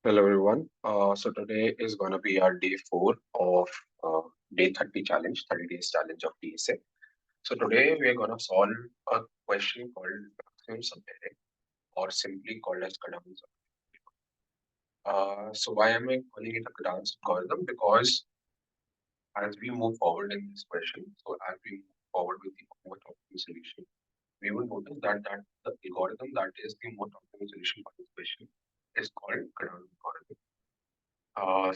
Hello everyone. So today is gonna be our day 4 of uh, day 30 challenge, 30 days challenge of DSA. So today we are gonna solve a question called maximum subarray or simply called as Kadam's. So why am I calling it a Kadam's algorithm? Because as we move forward in this question, so as we move forward with the most optimal solution, we will notice that the algorithm that is the most optimal solution for this question is called Kadam's algorithm.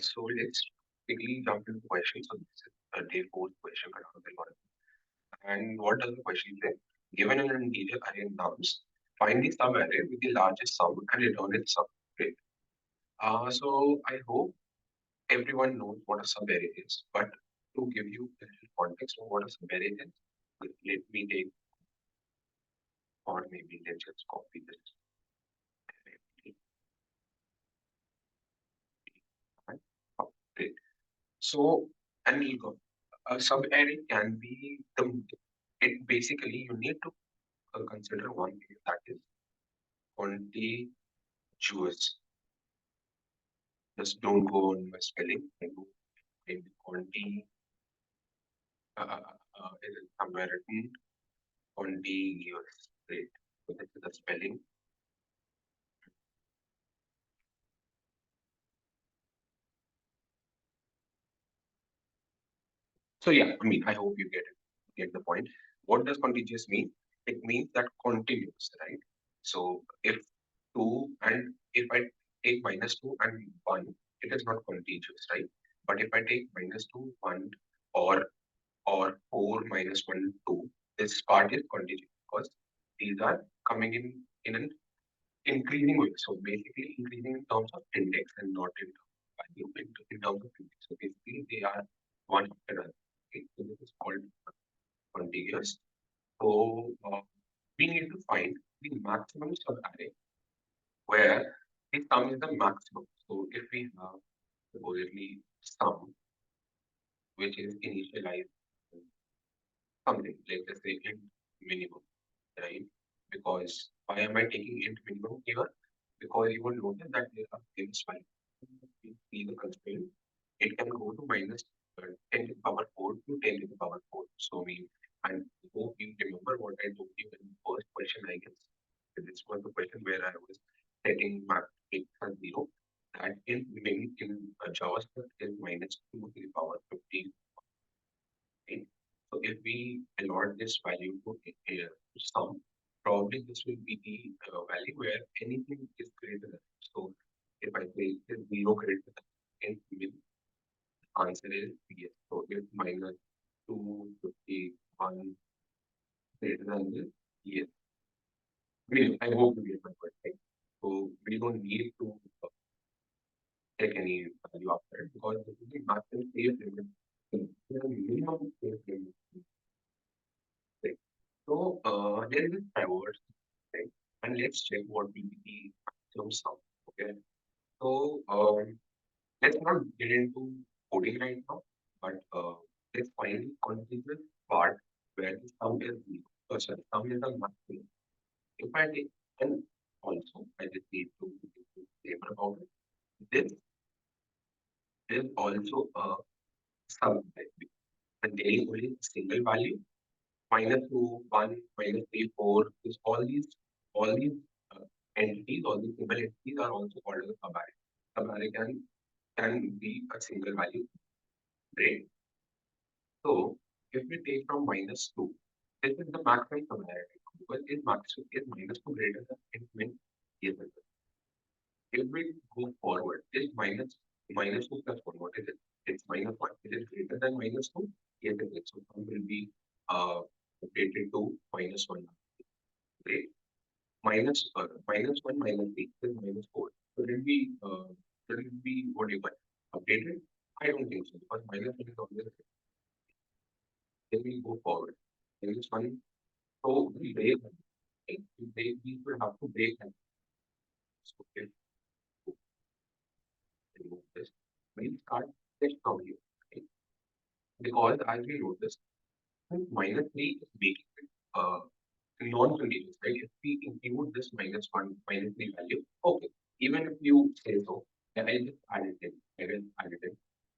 So let's quickly jump into the question. So this is a day four question around the algorithm. And what does the question say? Given an integer array in nums, find the sum array with the largest sum and return its sum. Great. So I hope everyone knows what a subarray is, but to give you a little context of what a subarray is, let me take, or maybe let's just copy this. Oh, great. So an a subarray can be it basically you need to consider one thing that is contiguous. Just don't go on my spelling. I go in conti is it somewhere written contiguous. Right. So this is the spelling. So yeah, I mean I hope you get the point. What does contiguous mean? It means that continuous, right? So if two and if I take minus two and one, it is not contiguous, right? But if I take minus two, one, or or 4 minus 1, 2, this part is contiguous because these are coming in an increasing way. So basically increasing in terms of index and not in terms of value, in terms of index. So basically they are one after another. Okay? So this is called contiguous. So we need to find the maximum subarray where the sum is the maximum. So if we have supposedly sum which is initialized something, let's just say int minimum, right? Because why am I taking int minimum here? Because you will notice that there are things like you see the constraint, it can go to minus 10 to the power 4 to 10 to the power 4. So we, and hope you remember what I told you in the first question, I guess. This was the question where I was setting map x as 0. That in JavaScript is minus 2 to the power 15. Right? So if we allot this value to sum, probably this will be the value where anything is greater than. So if I say is 0 greater than n, mean answer is yes. So if minus 251 greater than this, yes. I hope you get my point, right? So we don't need to take any value after it because this is the maximum safe limit. The minimum safe limit. Right? So there is a pivot, right? And let's check what will be the maximum sum. Okay. So let's not get into coding right now, but let's find the contiguous part where the sum is zero. Sorry, sum is the maximum. If I take, and also I just need to label about it. This is also a sum type. And there is only a single value minus 2, 1, minus 3, 4, is all these entities, all these single entities are also called as a subarray. Subarray can be a single value, right? So if we take from minus 2, this is the maximum subarray because is minus 2 greater than it means yes. If we go forward, is minus 2 plus 1, what is it? It's minus 1. Is it greater than minus 2? Yes, it is. So sum will be updated to minus 1. Great. Minus 1 minus 3 is minus 4. Should it be what do you call updated? I don't think so because minus 1 is always the same. Then we go forward. Minus 1. So we break them, right? We will have to break them. So if we remove this, we'll start this from here. Right? Because as we noticed, minus 3 is making it non-continuous, right? If we include this minus 1, minus 3 value, okay. Even if you say so, I'll just add it in. I will add it in.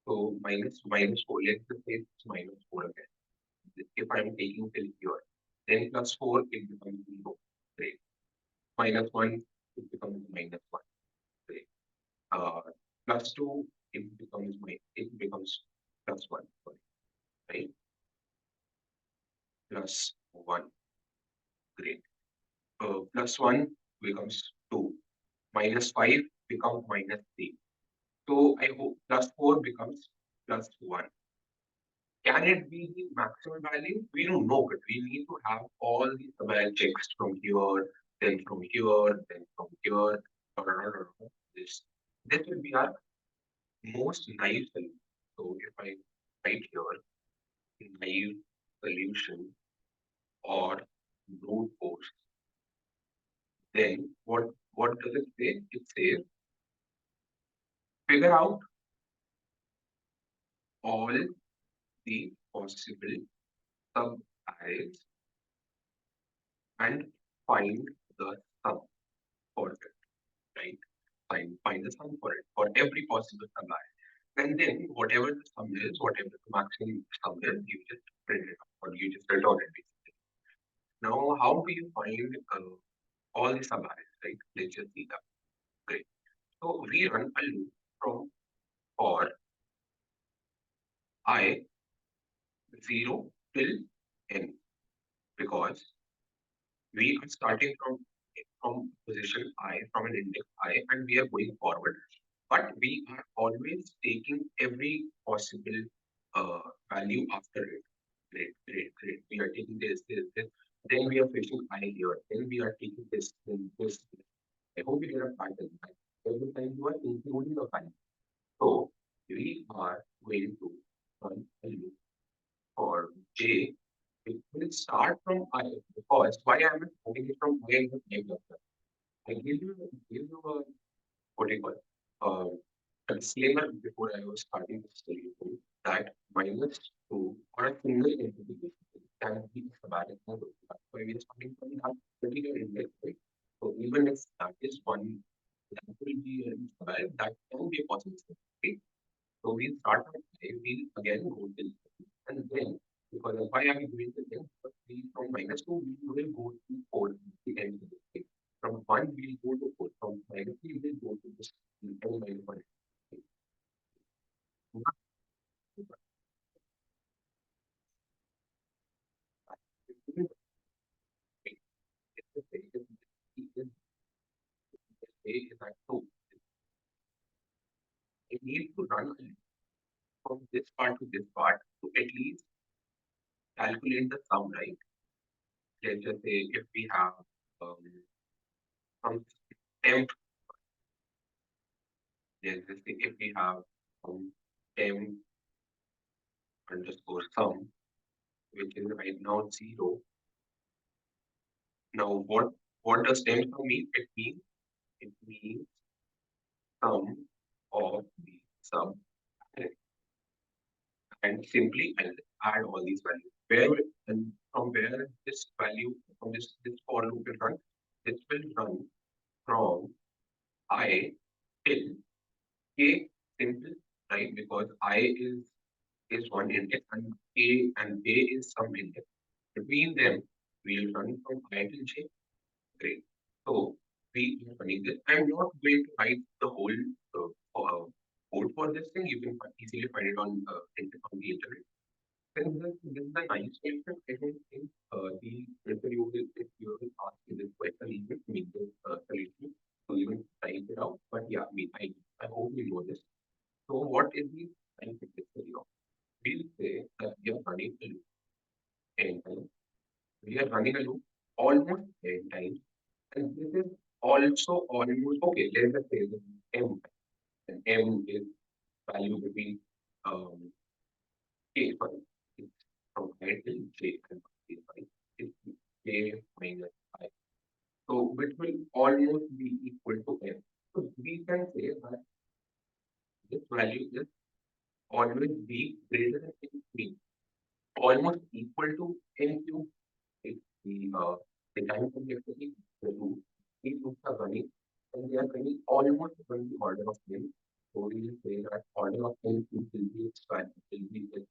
So minus 4, let's just say it's minus 4 again. If I'm taking till here, then plus 4, it becomes 0. Great. Minus 1, it becomes minus 1. Great. Plus 2, it becomes plus 1. Sorry. Right? Plus 1. Great. Plus 1 becomes 2. Minus 5 becomes minus 3. So I hope plus 4 becomes plus 1. Can it be the maximum value? We don't know, but we need to have all the command checks from here, then from here, then from here. This, this will be our most naive solution. So if I write here naive solution or brute force, then what does it say? It says figure out all the possible sub-arrays and find the sum for it, right? Find the sum for it, for every possible sub-array. And then whatever the sum is, whatever the maximum sum is, you just print it out, or you just return it basically. Now, how do you find all the sub-arrays, right? Let's just see that. Great. So we run a loop from for I 0 till n, because we are starting from position I, from an index I, and we are going forward. But we are always taking every possible value after it. Great, great, great. We are taking this. Then we are fetching I here. Then we are taking this, then this. I hope you get a pattern. Right? Every time you are including a value. So we are going to run a loop for j. It will start from I, because why I am starting it from I in the name of that. I give you a what do you call it? A disclaimer before I was starting this solution that minus 2 or a single entity can be a sabbatic number. That's why we are starting from that particular index, right? So even if that is one, that will be a sabbatic, that can be a possible step, right? So we start from 5, we again go till 7, and then because of why are we doing this thing? Because we from minus 2 we will go to 4 the end of this thing. From 1 we'll go to 4. From minus 3 we'll go to this n minus 1. I need to run from this part to this part to at least calculate the sum, right? Let's just say if we have um, some temp, let's just say if we have temp underscore sum, which is right now 0. Now what does temp sum mean? It means sum of the sub array. And simply I'll add all these values. Where and from where this value from this for loop will run? This will run from I till k simple, right? Because I is one index and k and j is some index. Between them, we'll run from I till j. Great. So we are running this. I'm not going to write the whole code for this thing. You can easily find it on on the internet. Then this is the nice question. I don't think the if you will ask me this question, even make this solution to even type it out. But yeah, I hope you know this. So what is the scientific theory of? We'll say that we are running a loop n times. We are running a loop almost n times, and this is also almost okay. Let's just say this is m, and m is value between um, k, sorry, it's from I till j, and it's j minus I. So which will almost be equal to m. So we can say that this value is always be greater than n cube, almost equal to n cube. If the time complexity, the two, these loops are running, and they are running almost on the order of n. So we will say that order of Thankyou will be its value, will be its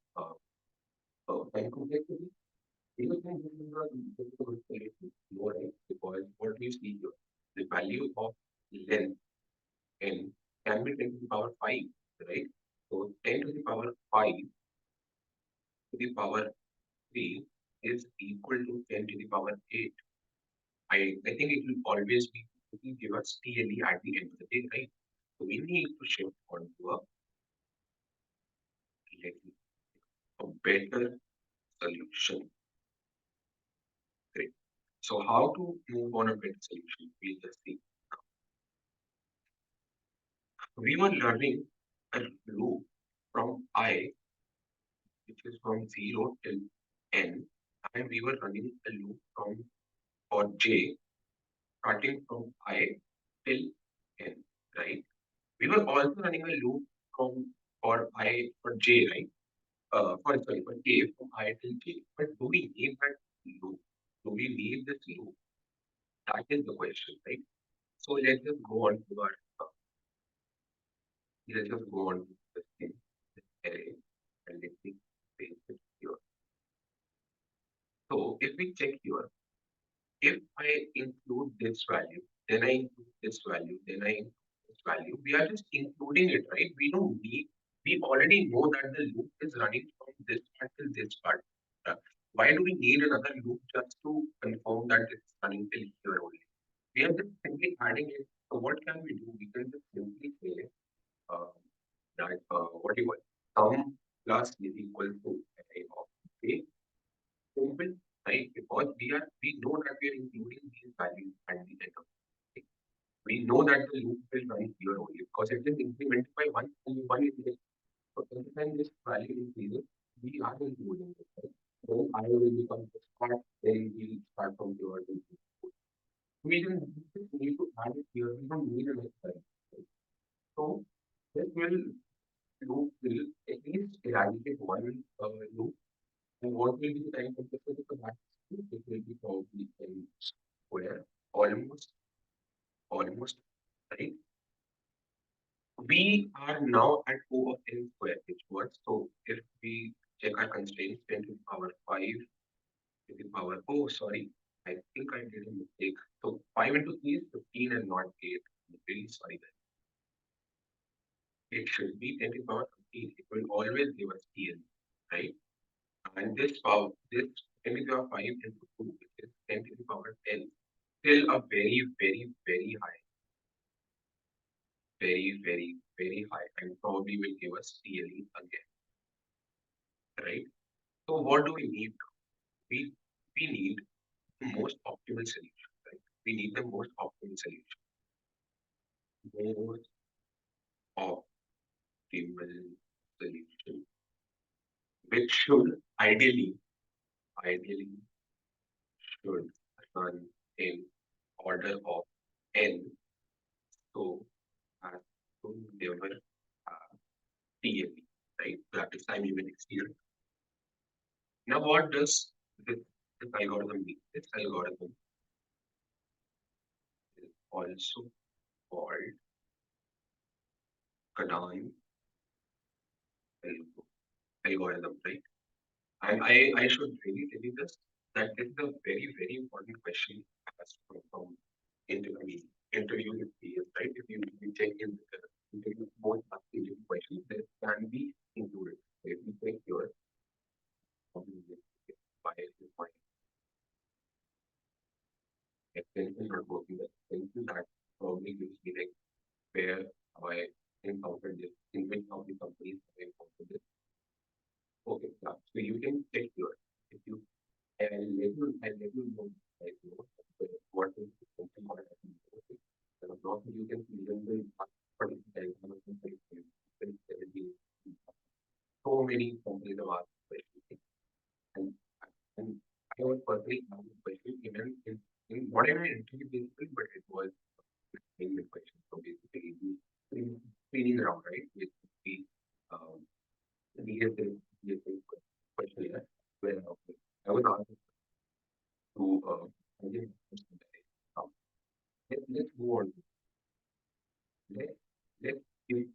time complexity. Because then this is a good solution, no, right? Because what you see here, the value of length n can be 10 to the power 5, right? So 10 to the power 5 to the power 3 is equal to 10 to the power 8. I think it will always be, it will give us TLE at the end of the day, right? So we need to shift onto a better solution. Great. So how to move on a better solution? We'll just see. We were learning a loop from I, which is from 0 till n, and we were running a loop from for j starting from I till n, right? We were also running a loop from for I for j, right? For k from I till j. But do we need that loop? Do we need this loop? That is the question, right? So let's just go on to our let's just go on to this thing, this array, and let me paste it here. So if we check here, if I include this value, then I include this value, then I include this value, we are just including it, right? We don't need, we already know that the loop is running from this part till this part. Why do we need another loop just to confirm that it's running till here only? We are just simply adding it. So what can we do? We can just simply say uh, that what do you want? Sum plus is equal to array of a simple, right? Because we know that we are including these values at the end of it. We know that the loop will run here only because it is incremented by one and one is there. So every time this value increases, we are including it. Right? Then I will become this part, then we'll start from here. We don't need to add it here. We don't need a next time. Right? So this will loop will at least eradicate one loop. And what will be the time complexity for that? It will be probably n square, almost, right? We are now at O of n square, which was, so if we check our constraints, 10 to the power 5 to the power, oh, sorry, I think I did a mistake. So 5 into 3 is 15 and not 8. I'm really sorry that. It should be 10 to the power 15. It will always give us TN, right? And this power, this 10 to the power 5 into 2, which is 10 to the power 10, still a very high, very high, and probably will give us TLE again, right? So what do we need? We we need the most optimal solution, right? We need the most optimal solution. Most optimal solution, which should ideally should run in order of n, so as to never TLE, right? That is time even exceeded. Now, what does this algorithm mean? This algorithm is also called Kadan algorithm, right? And I should really tell you this, that this is a very important question asked from interview experience, right? If you check in the interview, most interview questions, this can be included. If you check your bias is my extension not working, the extension that probably gives me like where I encountered this, in which of the companies I encountered this. Okay, yeah. So you can check here. If you I'll let you know, like, you know, what is something what happened. Okay. And not you can see even the particular so many companies have asked questions. And and I was personally asked this question even in whatever interview basically, but it was in the question. So basically the screening round, right? With the um DSA questionnaire where I was asked to I didn't understand that. Let's move on. Let's let's give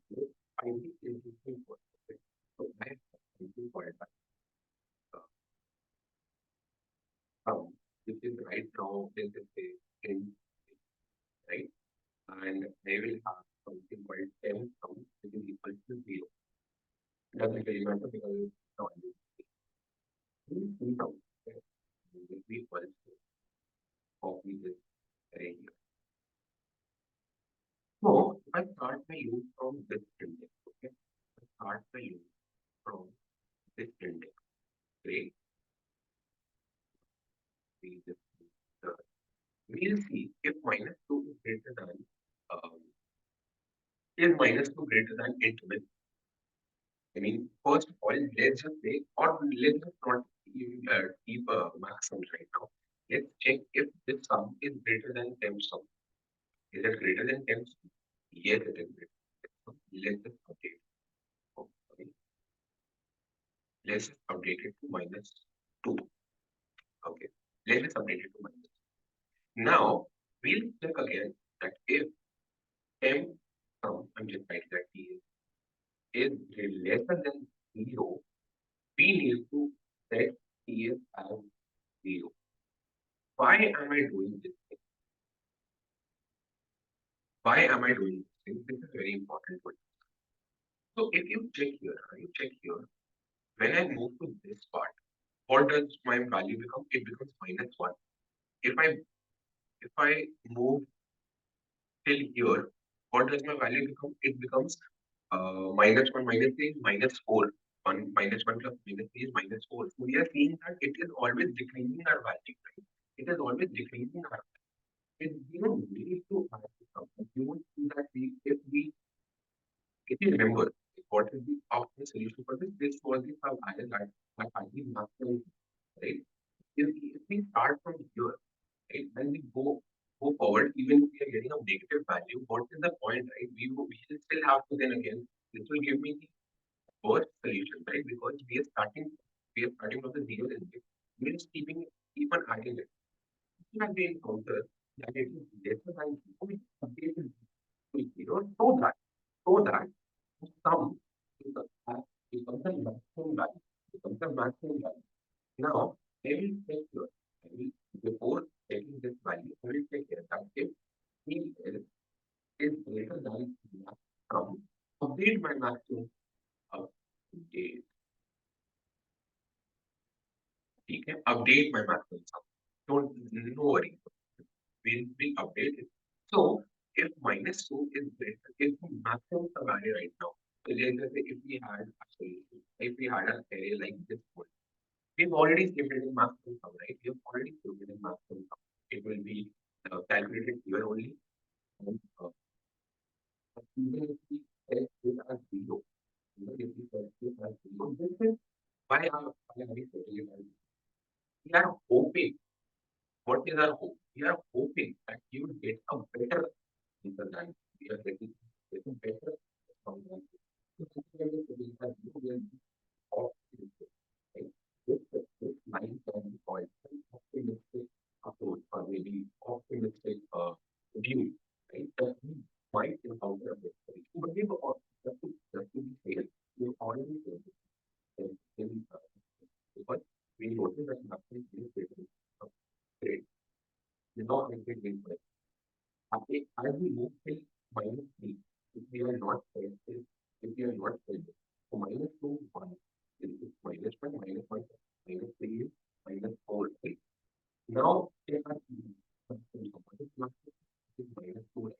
and they will have something called M sum, which is equal to 0. Doesn't really matter because it's not in sum. Okay. It will be equal to copy this array here. So if I start my loop from this index, okay, start my loop from this index. Great. We just we'll see if minus 2 is greater than um, is minus 2 greater than int with. I mean, first of all, let's just say, or let's just not keep maximums right now. Let's check if this sum is greater than temp sum. Is it greater than temp sum? Yes, it is greater than temp sum. Let's just update. Oh, sorry. Let's just update it to minus 2. Okay. Let's just update it to minus. Now, we'll check again that if temp sum, I'm just writing that is lesser than 0, we need to set TS as 0. Why am I doing this thing? Why am I doing this thing? This is very important one. So if you check here, when I move to this part, what does my value become? It becomes minus 1. If I move till here, what does my value become? It becomes minus 1 minus 3 is minus 4. 1 minus 1 plus minus 3 is minus 4. So we are seeing that it is always decreasing our value, right? It is always decreasing our value. We don't need to add something. You would see that if you remember what is the optimal solution for this, this was the sub-iron that I did maximum, right? If we start from here, right, and we go forward, even if we are getting a negative value, what is the point, right? We will still have to then again, this will give me the worst solution, right? Because we are starting from the zero index. We are just keep on adding it. As we encounter that it is lesser than zero, we update it to zero so that the sum becomes the maximum value. Becomes the maximum value. Now, I will check here. Before taking this value, I will check here that if P is greater than max sum, update my maximum update. ठीक है, update my maximum sum. No worry. We'll update it. So if minus 2 is greater, if the maximum sum array right now, so let's say if we had an array like this one, we've already saved it in maximum sum, right? We've already saved it in maximum sum. It will be calculated here only. And, even if we set it as 0, even if we set it as 0, this is why are we setting it as 0? We are hoping. What is our hope? We are hoping that you will get a better answer than we are getting better from them. So consider this as you will be optimistic, right? This line can be called an optimistic approach or maybe optimistic view, right? That we might encounter a bit. But just to be fair, we already said this because we noticed that nothing is great. Now I get it. As we move till minus 3, if we are not set, so minus 2, 1 is minus 1, minus 1, minus 3 is minus 4, right? Now, if I is minus 2,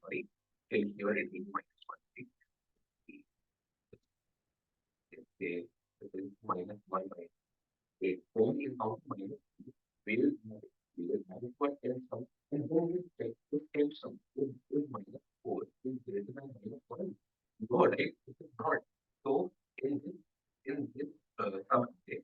sorry, till here it is minus 1, right? Say, this is minus 1 by 8. When we count minus 3, we will have it for 10 sum, and then we check if 10 sum is minus 4 is greater than minus 1. No, right? It is not. So in this sub-array,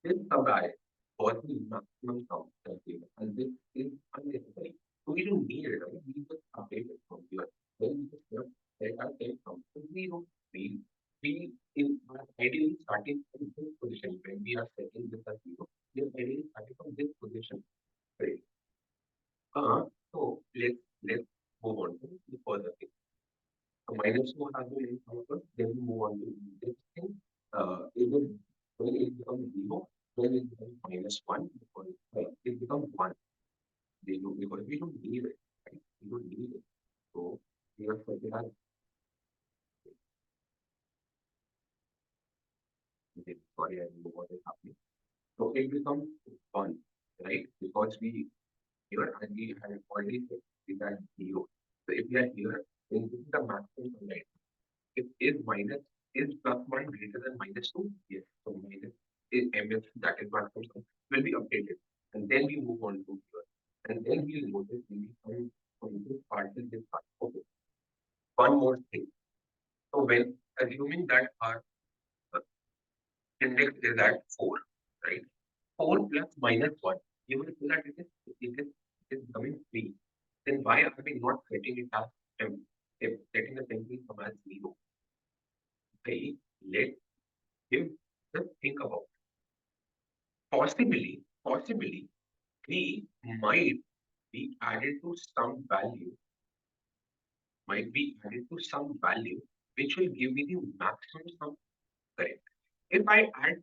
this sub-array was the maximum sum that we have, and this is unnecessary. So we don't need it, right? We just update it from here. Then we just set our 10 sum to 0. We are ideally starting from this position when we are setting this as 0. We are ideally starting from this position, right? So let's move on to the further thing. So minus 2 has been encountered, then we move on to this thing. It will, when it becomes 0, then it becomes minus 1 because it becomes 1. Because we don't need it, right? We don't need it becomes 1, right? Because we here and we had already said is at 0. So if we are here, then this is the maximum right? If is plus 1 greater than minus 2, yes. So minus is ms, that is maximum sum, will be updated. And then we move on to here. And then we'll notice when we come from this part to this part. Okay. One more thing. So when assuming that our uh, index is at 4, right? 4 plus minus 1, you will see that it is becoming 3. Then why are we not setting it as if setting the simply come as 0? Okay, let him just think about it. Possibly, we might be added to some value, which will give me the maximum sum. Correct. If I add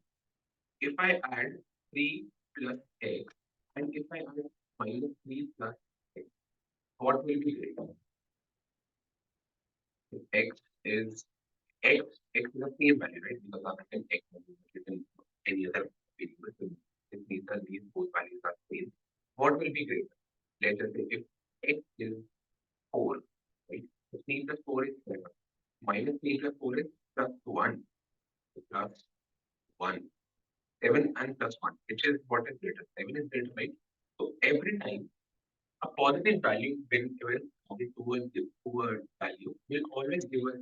if I add 3 plus x, and if I add minus 3 plus x, what will be greater? If x is the same value, right? Because after x value is written any other variable, so it means that these both values are same. What will be greater? Let us say if x is 4, right? So 3 plus 4 is 7. Minus 3 plus 4 is plus 1. So plus 1. 7 and plus 1, which is what is greater? 7 is greater, right? So every time a positive value whenever added to a value will always give us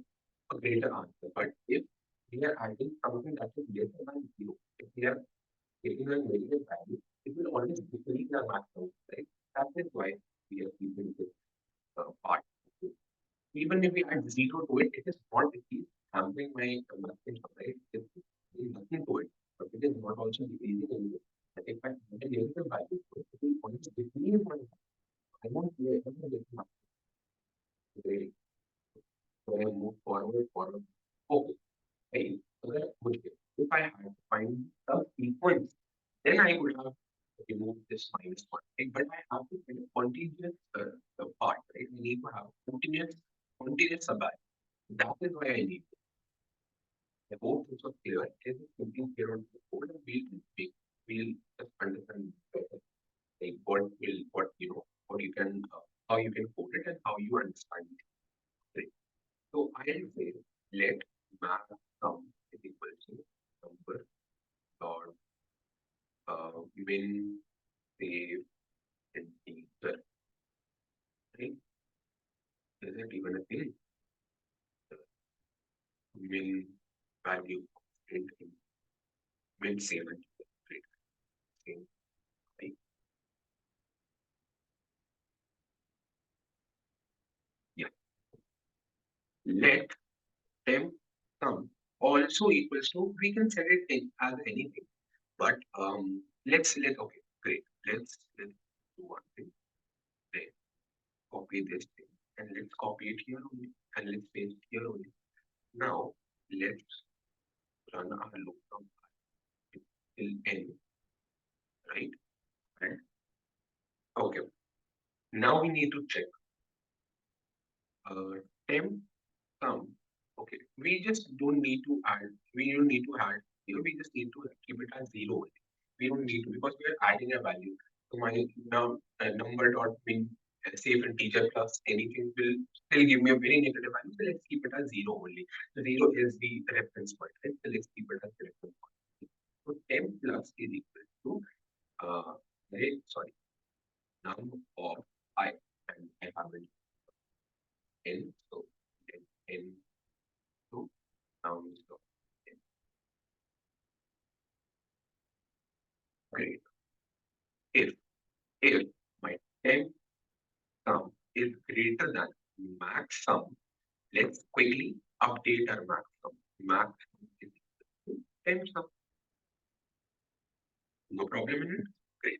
a greater answer. But if we are adding something that is lesser than 0, if we are taking a negative value, it will always decrease our maximum, right? That is why we are keeping this part. Even if we add 0 to it, it is not at least hampering my maximum, right? It is doing nothing to it, but it is not also decreasing anything. But if I add a negative value to it, it will always decrease my I won't be able to get much great. So I move forward. Okay, hey, so that's good. If I had to find the sequence, then I would have removed this minus one. Right? But I have to find a continuous part, right? We need to have continuous subarray. That is why I need it. I hope this was clear. Is it something clear on the code? And we'll just understand better. Like what what you can how you can code it and how you understand it. Right? So I'll say let math sum is equal to number dot min save integer. Right? Is it even a thing? Min value print in min save integer. Right? Same, right? Yeah. Let them sum also equals to we can set it in as anything. But let okay, great. Let's do one thing. Then copy this thing and let's copy it here only and let's paste it here only. Now let's run our loop from till n, right? And okay, now we need to check temp sum. Okay, we just don't need to add. We don't need to add here. We just need to keep it as 0 only. We don't need to because we are adding a value. So my now number dot min safe integer plus anything will still give me a very negative value. So let's keep it as 0 only. So 0 is the reference point, right? So let's keep it as the reference point. So temp plus is equal to sorry, num of I, and I have an n, so n to num of n. Great. If my temp sum is greater than max sum, let's quickly update our max sum. Max sum is equal to temp sum. No problem in it. Great.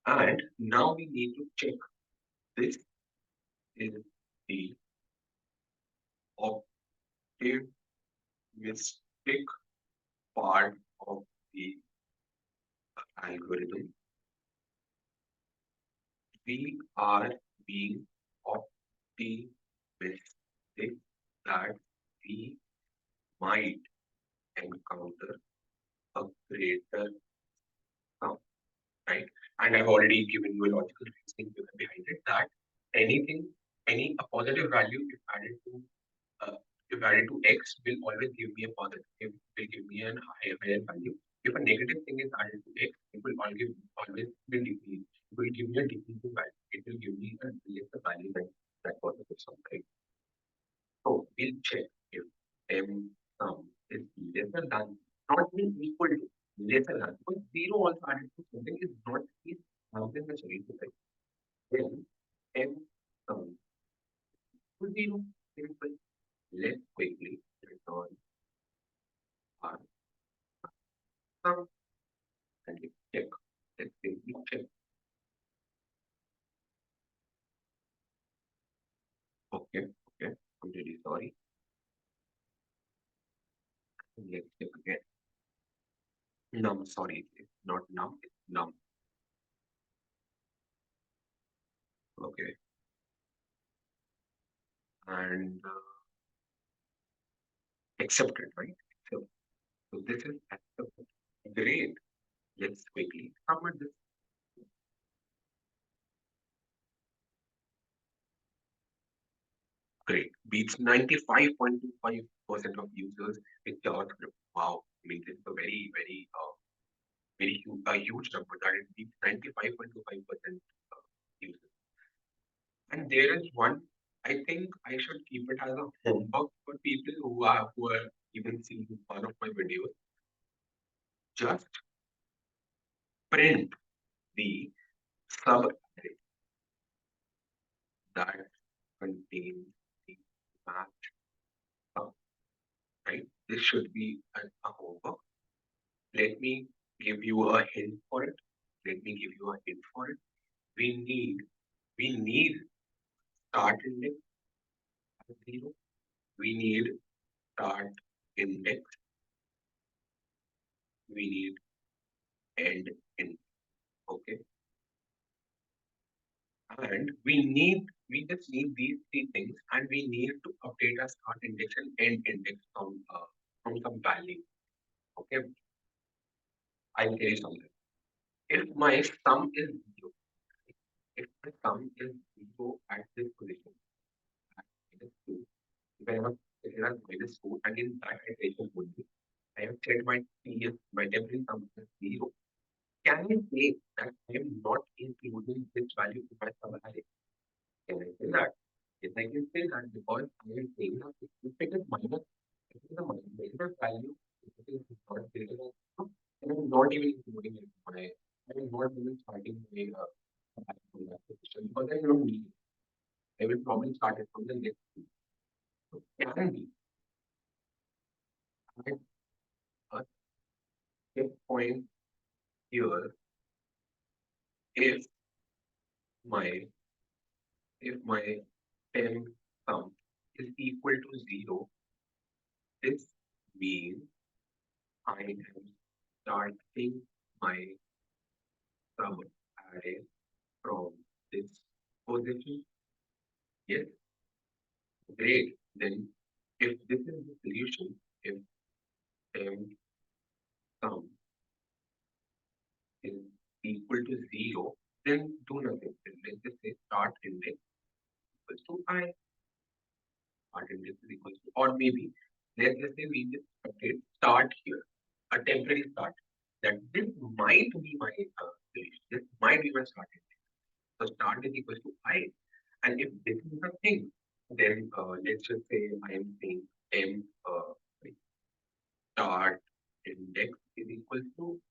And now we need to check this is the optimistic part of the algorithm. We are being optimistic that we might encounter a greater sum, right? And I've already given you a logical reasoning behind it that anything, a positive value uh, if added to x will always give me a positive, will give me a higher value. If a negative thing is added to x, it will always will decrease. It will give me a decreasing value. It will give me a lesser value than that positive sum, right? So we'll check if m sum is lesser than, not mean equal to, lesser than, because zero also added to something is not is something that's really right. Then m sum to zero. Simple. Let's quickly return our sum and let's check. Let's quickly check. Okay, okay. I'm really sorry. Let's check again. Num, sorry, it's not num, it's num. Okay. And accepted, right? So this is accepted. Great. Let's quickly submit this. Great. Beats 95.25% of users with JavaScript. Wow. I mean, this is a very huge, a huge number that it beats 95.25% users. And there is one, I think I should keep it as a homework for people who are even seeing one of my videos. Just print the sub-array that contains the match sum, right? This should be a homework. Let me give you a hint for it. Let me give you a hint for it. We need we need start index as 0. We need start index. We need end index. Okay. And we just need these three things, and we need to update our start index and end index from some value. Okay. I'll tell you something. If my sum is 0, if my sum is 0 at this position, at -2, if I have set it as -2, and in that iteration only, I have set my TS, my temporary sum as 0. Can I say that I am not including this value in my sum array? Can I say that? Yes, I can say that because I am saying that if it is minus, if it is a negative value, if it is not greater than 0, then I am not even including it in my, I am not even starting my from that position because I don't need it. I will probably start it from the next two. So can be at a step point here if my my temp sum is equal to 0, this means I am starting my sum array from this position. Yes, great. Then if this is the solution, if temp sum is equal to 0, then do nothing. Then let's just say start index equals to I. Start index is equals to, or maybe let's just say we just update start here, a temporary start. That this might be my solution. This might be my start index. So start is equals to I. And if this is the thing, then let's just say I am saying temp start index is equal to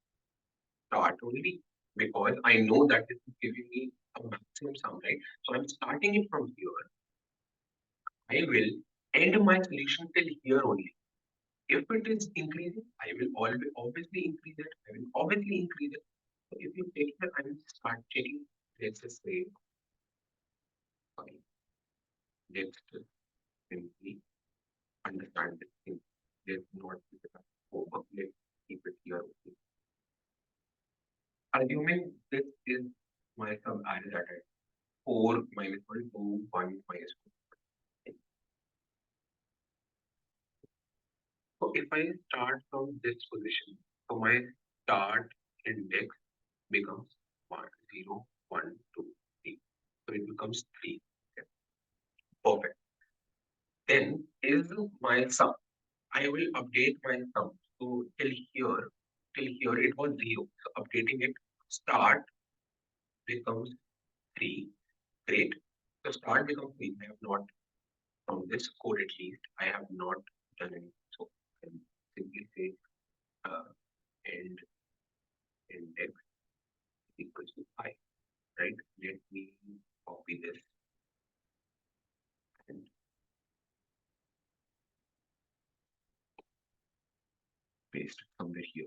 start only, because I know that this is giving me a maximum sum, right? So I'm starting it from here. I will end my solution till here only. If it is increasing, I will always obviously increase it. I will obviously increase it. So if you take the time to start checking, let's just say, sorry, let's just simply understand this thing. Let's not keep it over. Let's keep it here. Okay. Assuming this is my sum array that is 4 minus 1, 2, 1 minus 2. So if I start from this position, So my start index becomes 1, 0, 1, 2, 3. So it becomes 3. Okay. Perfect. Then is my sum. I will update my sum. So till here it was 0. So updating it, start becomes 3. Great. So start becomes 3. I have not, from this code at least, I have not done anything. So I can simply say end index equals to I. Right? Let me copy this and paste it somewhere here.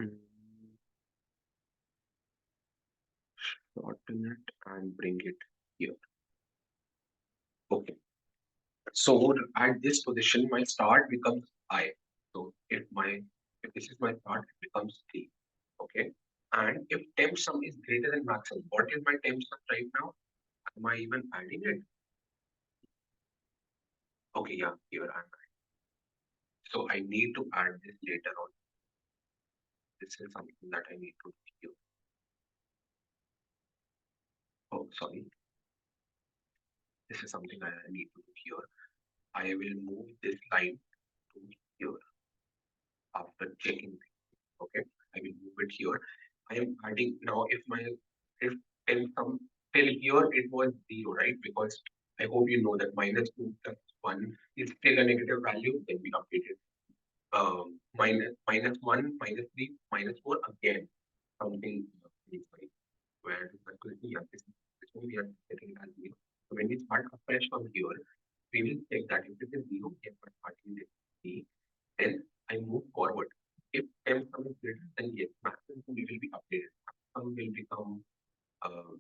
Mm, Shorten it and bring it here. Okay. So at this position, my start becomes I. So if this is my start, it becomes 3. Okay. And if temp sum is greater than maximum, what is my temp sum right now? Am I even adding it? Okay, yeah, here I'm adding. So I need to add this later on. This is something that I need to do here. Oh, sorry. This is something I need to do here. I will move this line to here after checking. Okay, I will move it here. I am adding now. If till some till here it was 0, right? Because I hope you know that -2 plus 1 is still a negative value. Then we update it. -1, -3, -4 again. Something is like where the circle is here. This one we are setting it as 0. So when we start afresh from here, we will check that if it is 0, yes, my starting is 3. Then I move forward. If temp sum is greater, then yes, maximum sum will be updated. Maximum will become uh,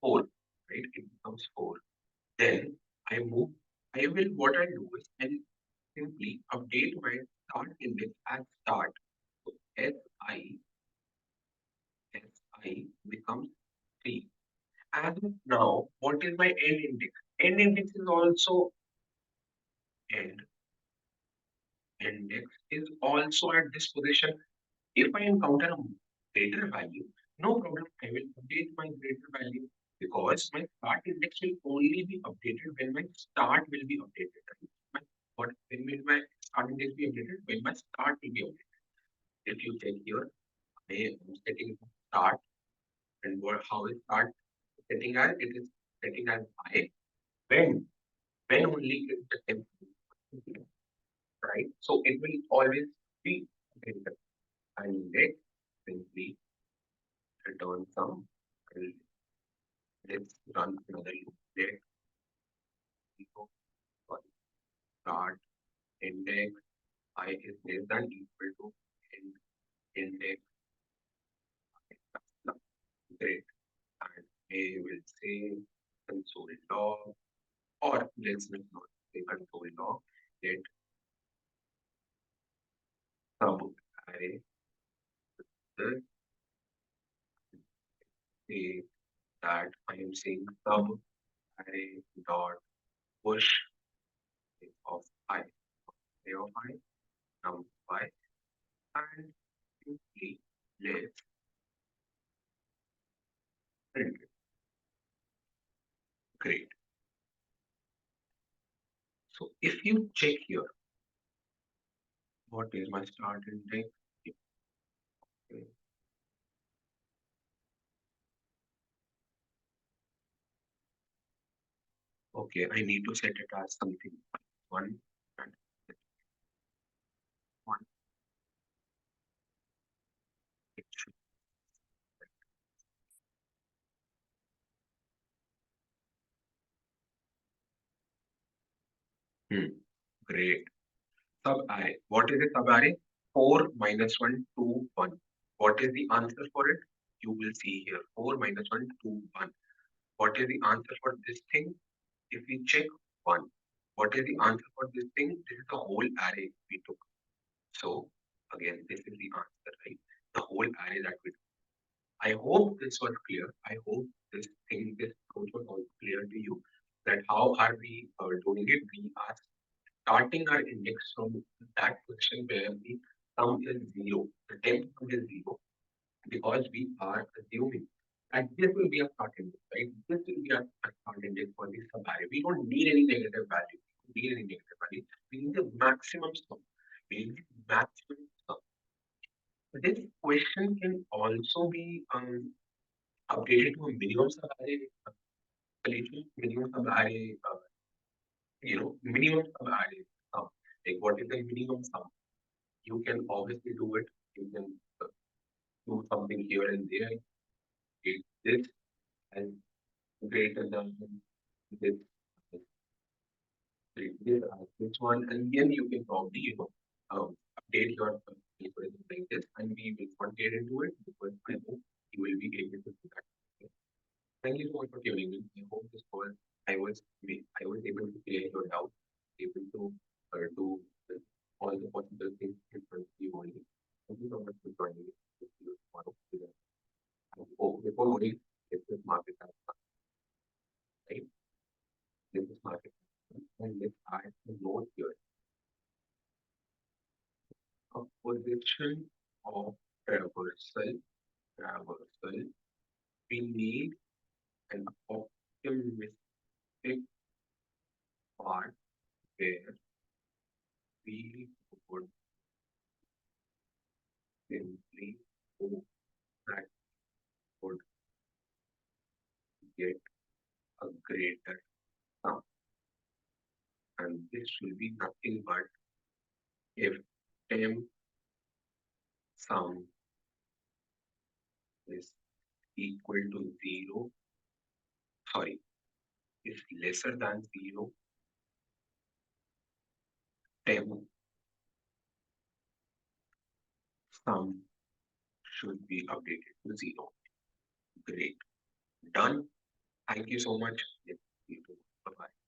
4, right? It becomes 4. Then what I do is I simply update my start index as start. So SI becomes 3. As of now, what is my end index? End index is also end index is also at this position. If I encounter a greater value, no problem, I will update my greater value because my start index will only be updated when my start will be updated. Right? When will my start index be updated? When my start will be updated. If you check here, I am setting start and how is start setting as? It is setting as I. When? When only is the temp, right? So it will always be updated. And let simply return some. Let's run another loop. Let echo start index I is less than equal to end index. No, great. And A will say console log, or let's not say console log. Let sub array this say that I am saying sub array dot push of I, array of I, num y, and simply let's print it. Great. So if you check here, what is my start index? Okay, okay, I need to set it as something one and one. It should. Great. Sub array. What is a sub array? 4 minus 1, 2, 1. What is the answer for it? You will see here 4 minus 1, 2, 1. What is the answer for this thing? If we check 1. What is the answer for this thing? This is the whole array we took. So Again, this is the answer, right? The whole array that we do. I hope this was clear. I hope this approach was also clear to you that how are we doing it? We are starting our index from that position where the sum is zero, the temp sum is zero, because we are assuming that this will be a start index, right? This will be a start index for the subarray. We don't need any negative value. We don't need any negative value. We need the maximum sum. We need the maximum sum. This question can also be updated to a minimum subarray solution, minimum subarray, minimum subarray sum. Like what is the minimum sum? You can obviously do it. You can uh, do something here and there. Take this and greater than this, this one, and then you can probably, update your algorithm like this, and we will not get into it because I hope you will be able to do that. Okay. Thank you so much for tuning in. I hope this was I was able to clear your doubt, able to do all the possible things in front of you only. Thank you so much for joining me. See you tomorrow. Oh, before going, let this market has right? Let this market has and let's add a note here. A position of traversal, we need an optimistic part where we would simply hope that would get a greater sum. And this will be nothing but if temp sum is equal to zero, sorry, is lesser than zero, temp sum should be updated to zero. Great. Done. Thank you so much. Bye bye.